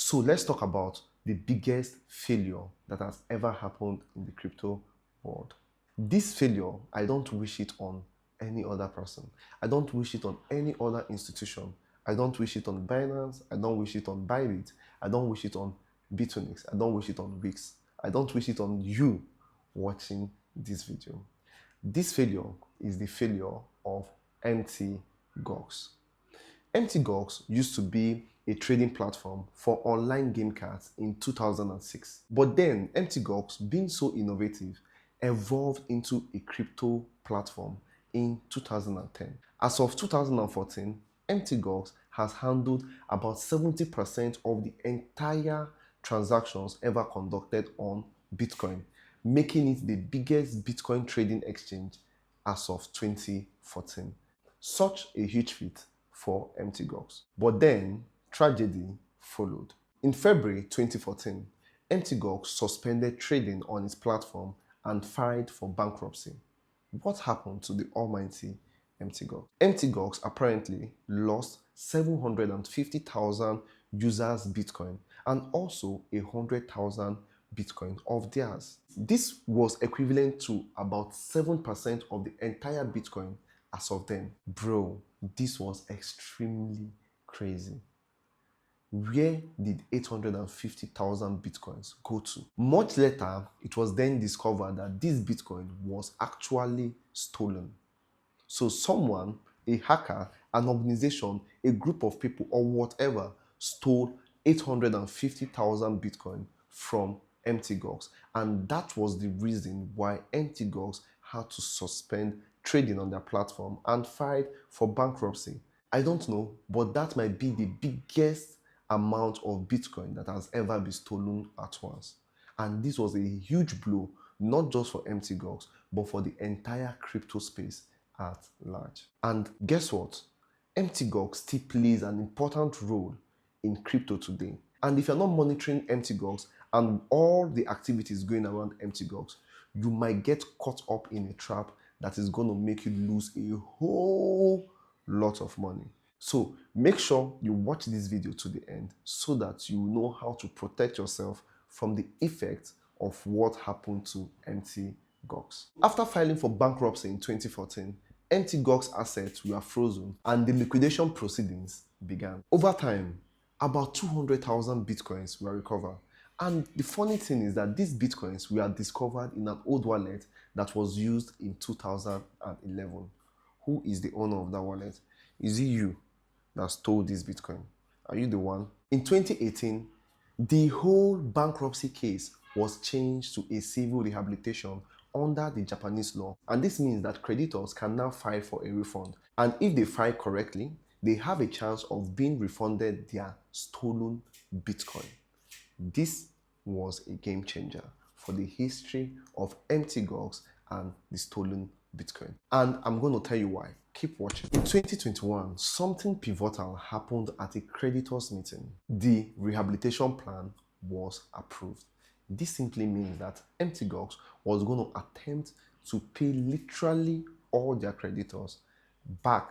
So let's talk about the biggest failure that has ever happened in the crypto world. This failure, I don't wish it on any other person. I don't wish it on any other institution. I don't wish it on Binance. I don't wish it on Bybit. I don't wish it on BITUNIX. I don't wish it on WEEX. I don't wish it on you watching this video. This failure is the failure of MT Gox. MT Gox used to be a trading platform for online game cards in 2006. But then MT Gox, being so innovative, evolved into a crypto platform in 2010. As of 2014, MT Gox has handled about 70% of the entire transactions ever conducted on Bitcoin, making it the biggest Bitcoin trading exchange as of 2014. Such a huge feat for MT Gox. But then tragedy followed. In February 2014, MT Gox suspended trading on its platform and filed for bankruptcy. What happened to the almighty MT Gox? MT Gox apparently lost 750,000 users Bitcoin and also 100,000 Bitcoin of theirs. This was equivalent to about 7% of the entire Bitcoin as of then. Bro, this was extremely crazy. Where did 850,000 Bitcoins go to? Much later, it was then discovered that this Bitcoin was actually stolen. So someone, a hacker, an organization, a group of people or whatever stole 850,000 Bitcoin from MT Gox, and that was the reason why MT Gox had to suspend trading on their platform and filed for bankruptcy. I don't know, but that might be the biggest amount of Bitcoin that has ever been stolen at once. And this was a huge blow, not just for MT Gox, but for the entire crypto space at large. And guess what? MT Gox still plays an important role in crypto today. And if you're not monitoring MT Gox and all the activities going around MT Gox, you might get caught up in a trap that is going to make you lose a whole lot of money. So make sure you watch this video to the end so that you know how to protect yourself from the effects of what happened to MT Gox. After filing for bankruptcy in 2014, MT Gox assets were frozen and the liquidation proceedings began. Over time, about 200,000 Bitcoins were recovered. And the funny thing is that these Bitcoins were discovered in an old wallet that was used in 2011. Who is the owner of that wallet? Is it you that stole this Bitcoin? Are you the one? In 2018, the whole bankruptcy case was changed to a civil rehabilitation under the Japanese law. And this means that creditors can now file for a refund. And if they file correctly, they have a chance of being refunded their stolen Bitcoin. This was a game changer for the history of MT Gox and the stolen Bitcoin. And I'm going to tell you why. Keep watching. In 2021, something pivotal happened at a creditors meeting. The rehabilitation plan was approved. This simply means that MT Gox was going to attempt to pay literally all their creditors back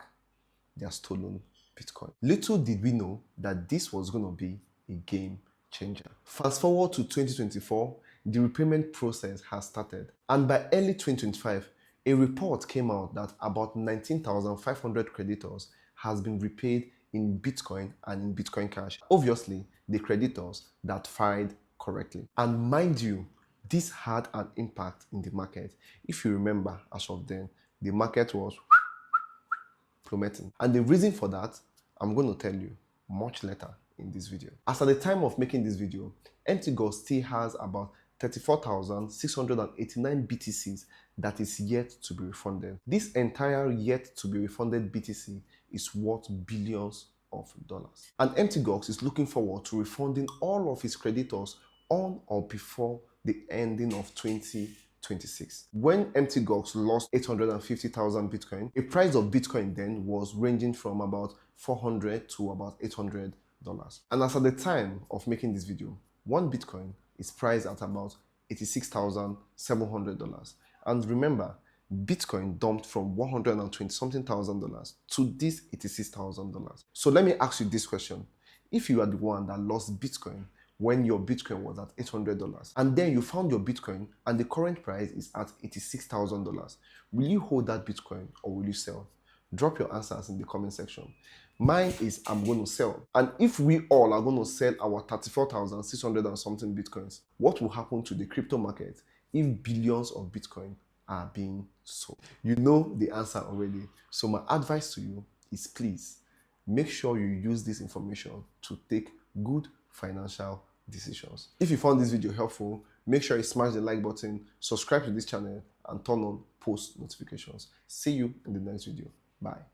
their stolen Bitcoin. Little did we know that this was going to be a game changer. Fast forward to 2024, the repayment process has started. And by early 2025, a report came out that about 19,500 creditors has been repaid in Bitcoin and in Bitcoin Cash. Obviously, the creditors that filed correctly. And mind you, this had an impact in the market. If you remember, as of then, the market was plummeting. And the reason for that, I'm going to tell you much later in this video. As at the time of making this video, MT Gox still has about 34,689 BTCs that is yet to be refunded. This entire yet to be refunded BTC is worth billions of dollars. And MT Gox is looking forward to refunding all of his creditors on or before the ending of 2026. When MT Gox lost 850,000 Bitcoin, the price of Bitcoin then was ranging from about $400 to about $800. And as at the time of making this video, one Bitcoin is priced at about $86,700. And remember, Bitcoin dumped from $120 something thousand to this $86,000. So let me ask you this question. If you are the one that lost Bitcoin when your Bitcoin was at $800 and then you found your Bitcoin and the current price is at $86,000, will you hold that Bitcoin or will you sell? Drop your answers in the comment section. Mine is I'm going to sell. And if we all are going to sell our 34,600 and something Bitcoins, what will happen to the crypto market if billions of Bitcoin are being sold? You know the answer already. So my advice to you is please make sure you use this information to take good financial decisions. If you found this video helpful, make sure you smash the like button, subscribe to this channel, and turn on post notifications. See you in the next video. Bye.